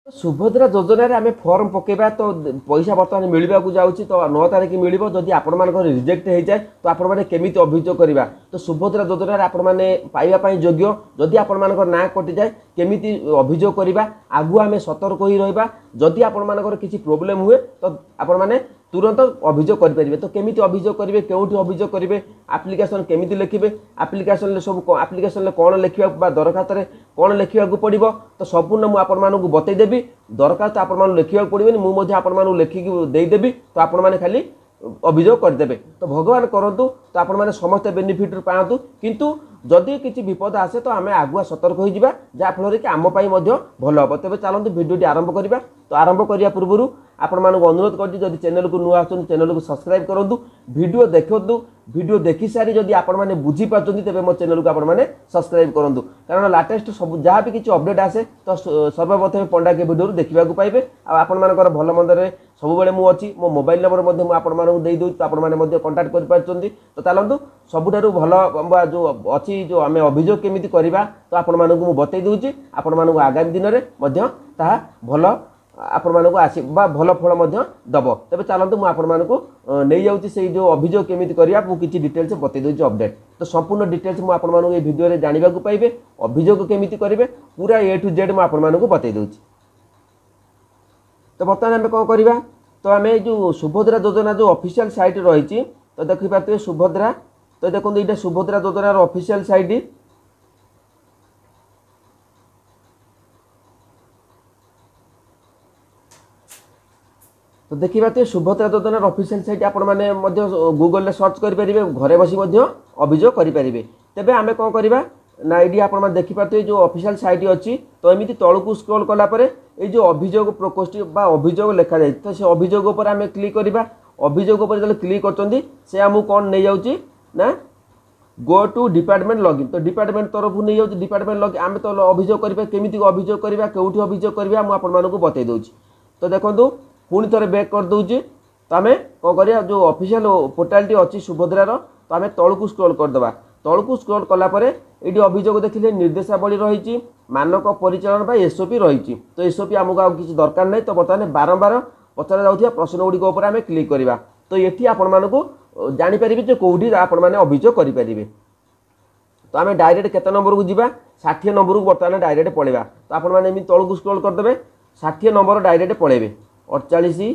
सुभद्रा योजन आम फर्म पकेबा तो पैसा बर्तमान मिलवा जाऊँगी तो 9 तारिख मिल जदि आपण रिजेक्ट हो जाए तो आपण मैंने केमी अभियोग करवा तो सुभद्रा योजन आपण मैंने पाइबापी योग्य जदि आपण ना कटि जाए केमी अभियोग करवा आगु आम सतर्क हो रहा जदि आपण किसी प्रोब्लेम हुए तो आपण मैंने तुरंत अभियोग करेंगे तो केमी अभियोग करेंगे केउठी अभियोग करेंगे आप्लिकेसन केमी लिखे आप्लिकेसन सब आप्लिकेसन कौन लिखा दरखास्त कौन लिखा पड़ो तो संपूर्ण मुझे बतईदेवी दरखास्त आपण लिखा पड़े मुझे आपण लिखिकी देदेवी तो आपण मैंने खाली अभियोग करदे तो भगवान करूँ तो आपण मैंने समस्त बेनिफिट पातु किंतु जदि किसी विपद आसे तो आम आगुआ सतर्क हो जहाँफल कि आम भल हम तेज चलते भिडियो आरंभ करवा तो आरंभ करने पूर्व आपण मानक अनुरोध कर चैनल को नुआ आसुन चैनल को सब्सक्राइब करूँ भिडियो देखु भिडियो देखि सारी जदि आपण मैंने बुझीपार तेज मो चैनल को आपण मैंने सब्सक्राइब करूँ कारण लाटेस्ट सब जहाँ भी किसी अपडेट आसे तो सर्वप्रथम पंडा के भिडियो देखा पाइबे आपण मानकर भल मंदर सब मुझे मो मोबाइल नंबर मुझे तो आपण मैंने कंटाक्ट कर तो चलतु सबुठारु भल जो अच्छी जो आम अभियोग केमी करवा तो आपण मानक बतई दूची आपण मानक आगामी दिन में भल आपण मानक आस भल फल दब तेज चलतु मुझे नहीं जाऊँगी से जो अभियोग केमी करवा किसी डिटेल्स बतई दूसरी अपडेट तो संपूर्ण डिटेल्स मुझे भिडियो जानवा पाइबे अभियोग केमी करेंगे पूरा ए टू जेड मुझे बतई दूसरी तो बर्तमान आम कौन करवा तो आम जो सुभद्रा योजना जो ऑफिशियल साइट रही तो देखिए सुभद्रा तो देखो ये सुभद्रा योजनार ऑफिशियल साइट तो देखिए सुभद्रा योजनार ऑफिशियल साइट आपण मैंने गूगल सर्च करेंगे घरे बसी अभियोग करेंगे तेज आम कौन करवा ना ये आप देखिपे जो ऑफिशियल साइट अच्छी तो एमती तौक स्क्रॉल कलापर ये जो अभियोग प्रकोष्ठ अभियोग लिखा जाए तो से अभियोग पर आम क्लिक करवा अभियोग पर जो क्लिक कर आमको कौन नहीं जाऊँगी ना गो टू डिपार्टमेंट लॉगिन तो डिपार्टमेंट तरफ नहीं जाऊँ डिपार्टमेंट लॉगिन आम तो अभियोग करवा केमी अभियोग करवा केउठी अभियोग करवा मुझे बतई दूँ तो देखो पुणी थे बैक कर दूची तो आम कौन कर जो ऑफिशियल पोर्टाल अच्छी सुभद्रार तो आम तौक स्क्रॉल करदे तौक स्क्रॉल कलापर ये अभियोग देखिए निर्देशावली रही मानक परिचालन एसओपी रही तो एसओपी आमको आ किसी दरकार नहीं तो बर्तमान बारंबार पचरा जाऊँ प्रश्न गुड़िक आम क्लिक करवा तो ये आपण जापर जो कौटी आपने अभियोग करेंगे तो आम डायरेक्ट केते नंबर को जीवा 60 नंबर को बर्तमान डायरेक्ट पलैया तो आपण मैंने तौक स्क्रॉल करदे 60 नंबर डायरेक्ट पलैबे 48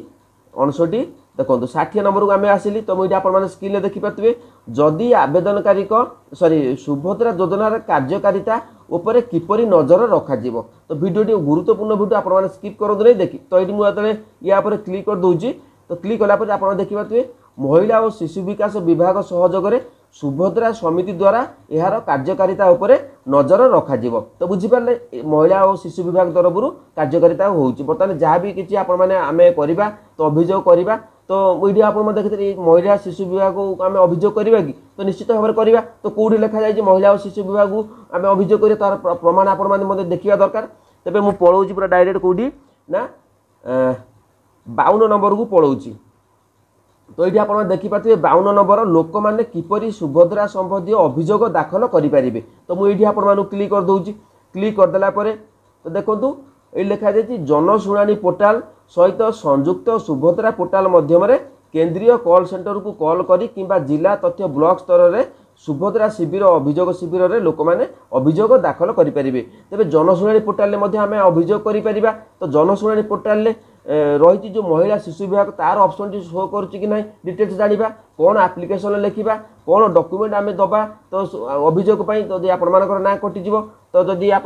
59 देखो 60 नंबर को आम आसिली तो मुझे आप स्क्रीन देखिपे जदि आवेदनकारी सॉरी सुभद्रा योजनार कार्यकारिता उपरे किपरि नजर रखाଯିब तो भिडियो गुरुत्वपूर्ण भिडियो आप स्किप करूँ नहीं देखी तो ये मुझे या क्लिक कर दूची तो क्लिक कलापर आप देखिपे महिला और शिशु विकास विभाग सहयोग सुभद्रा समिति द्वारा यार कार्यकारिता उपरे नजर रखाजिब तो बुझीपारे महिला और शिशु विभाग तरफ कार्यकारिता होची बर्तमान जहाँ भी किसी आम करवा तो अभियोग करवा तो ये आप देखते महिला शिशु विभाग को आम अभियोग करवा कि तो निश्चित भाव में करवा तो कौटी लिखा जाए महिला और शिशु विभाग को आम अभियोग कर तार प्रमाण आप देखा दरकार तेज मुझे पलाऊँ पूरा डायरेक्ट कौटी ना 52 नंबर को पलाऊँ तो ये आप देखिपे 52 नंबर लोक मैंने किपरि सुभद्रा संबंधी अभियोग दाखल करेंगे तो मुझे आप क्लिक कर दूँ क्लिक करदेला तो देखो ये लिखा जाए जनशुणाणी पोर्टाल सहित संयुक्त सुभद्रा पोर्टाल मध्यम केंद्रीय कॉल सेंटर को कॉल करी किंबा जिला तथ्य ब्लॉक स्तर में सुभद्रा शिविर अभियोग शिविर में लोक मैंने अभियोग दाखल करेंगे तेज जनशुणाणी पोर्टाल में आम अभियोग करा तो जनशुणाणी पोर्टाल रही जो महिला शिशु विभाग तार ऑप्शन टी शो करुच्ची कि ना डिटेल्स जाना कौन आप्लिकेसन लिखा कौन डॉक्यूमेंट आम दबा तो अभियोग तो आपर ना कटिज तो जदि आप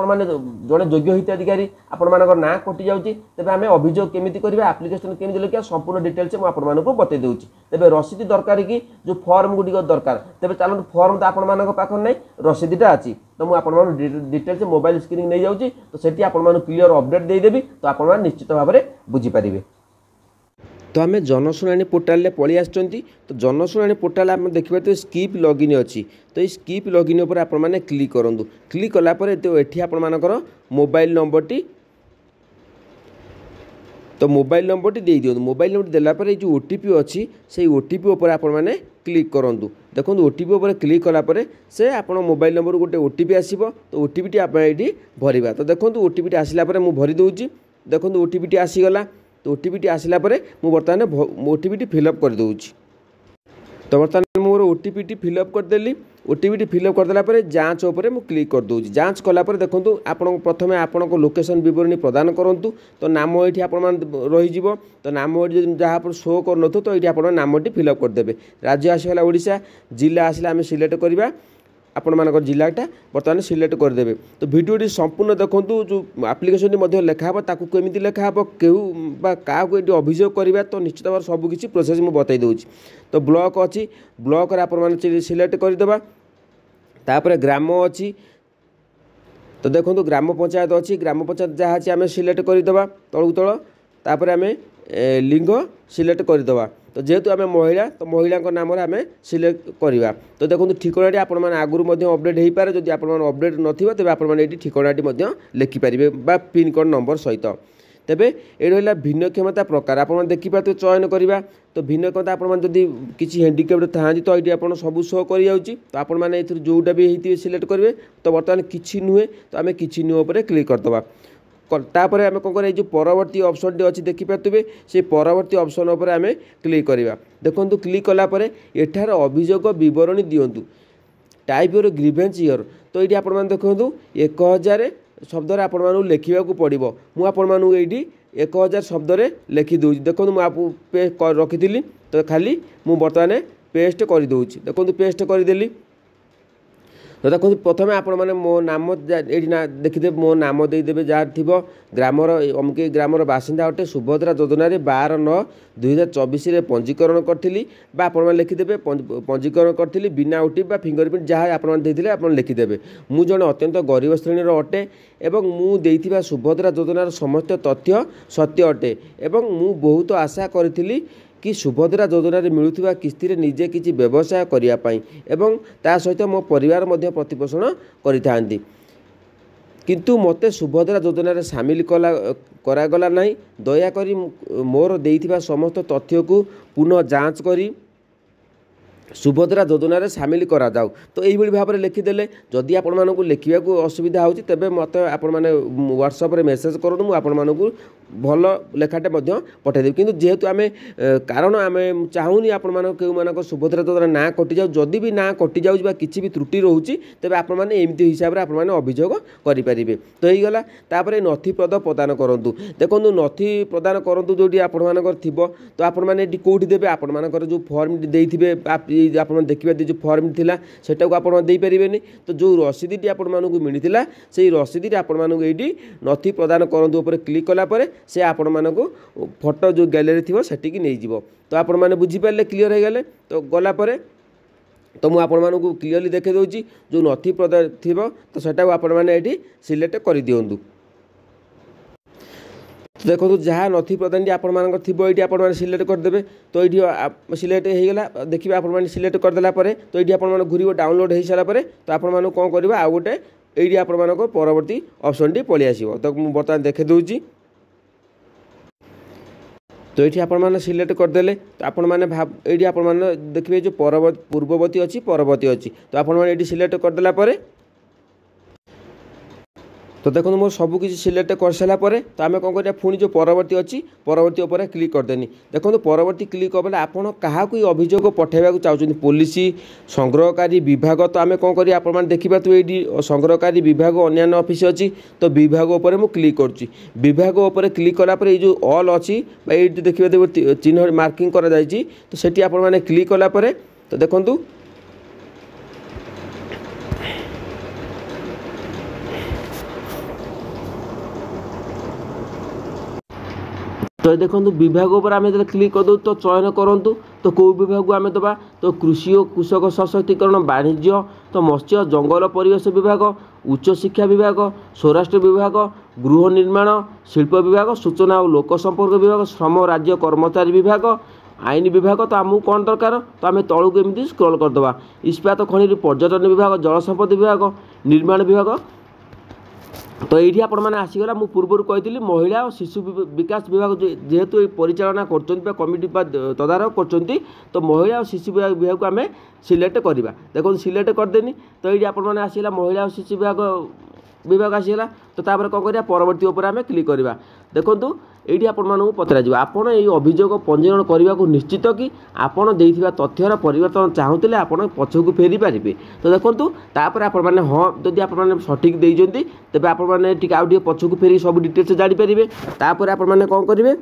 जड़े योग्य हिताधिकारी आपर ना कटि जाऊँगी तेज आम अभियोग केमी करवा आप्लिकेसन केमी लिखा संपूर्ण डिटेल्स मुझे बतई दूँगी तेज रसीद दरकार कि जो फर्म गुड़िक दरकार तेज चलते फर्म तो आपण पाखे ना रसीदटा अच्छी तो मुझे डिटेल्स मोबाइल स्क्रीन नहीं जाऊँगी तो सेठी आपण क्लियर अपडेट देदेवी तो आप निश्चित भाव में बुझीपारे तो आम जनशुणाणी पोर्टाल पलि आसुँच तो जनशुणाणी पोर्टाल आम देखिए स्कीप लॉगिन अच्छी तो ये स्कीप लॉगिन उपर आप क्लिक करूँ क्लिक कलापर तो ये आपर मोबाइल नंबर टी तो मोबाइल नंबर टी दे दिखाँ मोबाइल नंबर देलापर जो ओटीपी अच्छी से ओटीपी उपर आप क्लिक करूँ देखो ओटीपी उपर क्लिक कलापर से आप मोबाइल नंबर गोटे ओटीपी आसो तो ओटीपी आप ये भरवा तो देखो ओटीपी आसला मुझे भरी दूँगी देखो ओटीपी आसीगला तो ओटीपी आसला मुझे बर्तमान ओटीपी फिलअप कर दूँगी। तो बर्तमान मोर ओटीपी फिलअप करदेली ओटीपी फिलअप करदेला जांच उपर मु क्लिक कर दूँ। जांच कलापर देखो आपण प्रथम आपण लोकेशन विवरणी प्रदान करूँ। तो नाम ये आप रही तो नाम जहाँ शो कर तो ये आप नामटी फिलअप करदे। राज्य आसगला ओडिशा, जिला आसला आम सिलेक्ट करवा आपण मान जिलाटा बर्तमान सिलेक्ट करदे। तो भिडियोटी संपूर्ण देखूँ जो आप्लिकेसन लेखाब ताकू केमी लेखाब क्यों क्या अभियोग करवा तो निश्चित भाव सबकि प्रोसेस मुझे बतई दूँगी। तो ब्लॉक अच्छी ब्लॉक आप सिलेक्ट करदे। तापर ग्राम अच्छी तो देखो ग्राम पंचायत अच्छी ग्राम पंचायत जहाँ अच्छी आम सिलेक्ट करदे तलू तल। तापर आम लिंग सिलेक्ट करदे। तो जेहेतु आम महिला तो महिला नाम आम सिलेक्ट करवा। तो देखो ठिकाना आपण मैंने आगुरी अपडेट हो पाए जब आप अपडेट नथिबा तेबे आपण मैंने ठिकाना लिखिपारे पिन कोड नंबर सहित। तेबे ये रहा भिन्नक्षमता प्रकार आप देखिपारे चयन करवा। तो भिन्नक्षमता आपड़ी किसी हैंडिक्याप्ड था तो ये आप सब शो कर जाऊँगी। तो आपण मैंने जोटा भी होती सिलेक्ट करेंगे। तो बर्तमान किसी नुहे तो आम कि नुह पर क्लिक करदे। तापर आम कौन कर जो परवर्ती ऑप्शन टी अच्छी देखिपे से परवर्ती ऑप्शन उपर आम क्लिक करवा। देखो क्लिक कलापर एठार अभियोग बरणी दिंतु टाइप योर ग्रीवेंस हियर। तो ये आप देखो 1000 शब्द आपण लिखा पड़ो। मुझे 1000 शब्द लिखिदे। देखो मुझे रखी तो खाली मुझे बर्तमान पेस्ट करदे। देखो पेस्ट करदेली। तो देखो प्रथम आपण मैंने मो नाम ये देखिदे मो नाम देदेवे जहाँ थी ग्रामर अमुके ग्रामर बासिंदा अटे सुभद्रा योजना 12/9/2024 पंजीकरण करी आप लिखिदे पंजीकरण करी बिना ओटीपी फिंगरप्रिंट जहाँ आप लिखिदे। मु जड़े अत्यंत गरीब श्रेणी अटे एवं मु देइथिबा सुभद्रा योजनार समस्त तथ्य सत्य अटे एवं मु बहुत आशा करी कि सुभद्रा योजना मिलुवा किस्ती निजे किसी व्यवसाय करने एवं ता सहित मो परिवार मध्य प्रतिपोषण करि किंतु मते सुभद्रा योजना सामिल करागला नहीं। दयाकोरी मोर देइथिबा समस्त तथ्य को पुनः जांच करी सुभद्रा योजना सामिल करा जाऊ। तो यही भाव में लिखिदेले जदि आपण मानक लिखा असुविधा होती तेबे मत आपण मैंने व्हाट्सएप रे मेसेज करूँ मुझे आपण मानक भल लेखाटे पठेदेवी। किंतु जेहेतु आम कारण आम चाहूनी आपण मान क्यों मानक सुभद्रा योजना ना कटि जाऊ जदि भी ना कटि जाऊँ किसी भी त्रुटि रोचे तेज आपण मैंने एमती हिसाब से आपण मैंने अभियोग करेंगे। तो यहीगला तापर नथि प्रदान करूँ। देखो नथि प्रदान करूँ जोटी आपण मानकर थी तो आपण मैंने कौटी देवे आपण मानकर जो फर्म देते आप देखिए जो फर्म थिला सेटा को आपण दे परिबेनी। तो जो रसीदी आपण मानक मिलता से रसीदी आपण मानक ये नथि प्रदान करूँ उपर क्लिक कलापर से आपण मानक फोटो जो गैलरी थी सेटिकी नहीं जीव। तो आपण मैंने बुझीपारे क्लीयर हो गले। तो गलापर तो मुझे आपण मानक क्लीयरली देखे दूँगी जो नथि प्रदान थी तो सेटा आपण मैंने ये सिलेक्ट कर दिंतु। तो देखो जहाँ नथि प्रदान आपण मानक थी ये आप सिलेक्ट करदे। तो ये सिलेक्ट होगा देखिए आप सिलेक्ट करदेला तो ये आप घूर डाउनलोड हो सारापर तो आपण मानक कौन करवा आउ गोटे ये आप परवर्ती ऑप्शन टी पलि आसो। तो मुझे बर्तमान देखे दूँगी। तो ये आप सिलेक्ट करदे तो आपण मैंने भाव ये आप देखिए जो पूर्ववर्ती अच्छी परवर्ती अच्छी तो आप सिलेक्ट करदेला। तो देखो मोर सबकि सिलेक्ट कर सारापर तो आम कौन कर पुणी जो परवर्ती अच्छी परवर्ती उपर क्लिक करदेनी। देखो परवर्ती क्लिक कले आपड़ क्या अभियोग पठेबा चाहते पुलिस संग्रहकारी विभाग तो आम कौन कर आप देखिए ये संग्रहकारी विभाग अन्य ऑफिस अच्छी तो विभाग उपर मु क्लिक करुँची। विभाग उपर क्लिक कलापर ये जो ऑल अच्छी ये देखिए चिन्ह मार्किंग कर तो सेठी आप क्लिक कलापर तो देखूँ तो देखो विभाग उपर आम क्लिक कर दो तो चयन करूँ तो कौ विभाग को आम दबा तो कृषि और कृषक सशक्तिकरण वाणिज्य तो मत्स्य जंगल परिवेश विभाग उच्च शिक्षा विभाग स्वराष्ट्र विभाग गृह निर्माण शिल्प विभाग सूचना और लोक संपर्क विभाग श्रम राज्य कर्मचारी विभाग आईन विभाग। तो आमको कौन दरकार तो आम तलू को एमती स्क्रॉल करदे इस्पात खनि पर्यटन विभाग जल संपत्ति विभाग निर्माण विभाग। तो ये आपण मैंने आसीगला मु पूर्व कही महिला और शिशु विकास विभाग जेहेतु परिचालना कर कमिटी तदारख कर तो महिला और शिशु विभाग को आम सिलेक्ट करवा। देखो सिलेक्ट करदेनी तो ये आपण मैंने आसीगला महिला और शिशु विभाग विभाग आसीगला तो तापर कौन करिया परवर्ती उपर आम क्लिक करवा देखु ये आपण पचरा आपण ये अभियोग पंजीकरण करने को निश्चित कि आपण देइथिबा तथ्यर परिवर्तन चाहूले आपण पछकू फेरी पारे तो देखो तापर आपण मैंने हाँ जदि आपण सठिक देइजंती तेबे आपण मैंने टिके आउ टिके पछकू फेरी सब डिटेल्स जानि पारे तापर आपण मैंने कौन करेंगे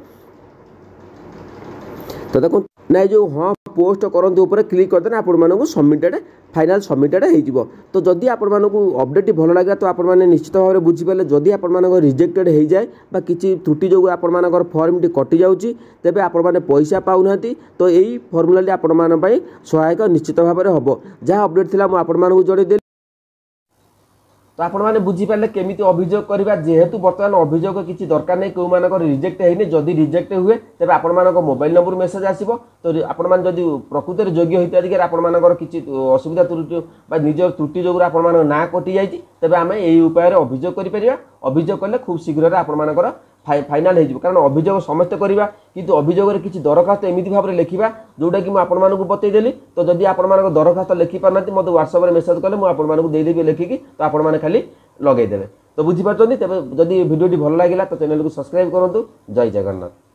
तो देखो ना जो हाँ पोस्ट करते ऊपर क्लिक करदे आपण मानक सबमिटेड फाइनाल सबमिटेड हो तो जदि आपण मानक अपडेट भल लगे तो आपण मैंने निश्चित भाव में बुझीपारे जदि आपण मानक रिजेक्टेड हो जाए किसी त्रुटि जो आपण मानकर फॉर्म टी कटि जाउची तेबे आपण माने पैसा पाउना तो यही फॉर्मूला आपण मान पई सहायक निश्चित भाव में हम जहाँ अपडेट थिला आपण मानक जोड़े तो आपण मैंने बुझीपारे केमी अभियोग करवा जेहेतु बर्तमान अभियोग किसी दरकार नहीं कौ मानक रिजेक्ट होनी जदि रिजेक्ट हुए तेज आपण मानक मोबाइल नंबर मेसेज आसो तो आपण मैंने जदि प्रकृत योग्य होती आपण मानकर किसी असुविधा त्रुटि निजर त्रुटि जो आपण मान ना कटि जाइए तेज आम यही उपाय अभियोग कर अभियोग कले खूब शीघ्र आपण मानकर फाइनाल हो कारण अभियोग समस्ते करवा किंतु अभियोग किसी दरखास्त एमती भाव में लिखा जोटा कि मुझे बतईदेली तो जदि आपण दरखास्त लिखि पारना मत व्हाट्सएप में मेसेज कले मुझे देदेवी लिखिकी तो आपण मैंने खाली लगेदेवे तो बुझीपार तेज जदि भिडियो भल लगे तो चैनल को सब्सक्राइब करूँ। जय जगन्नाथ।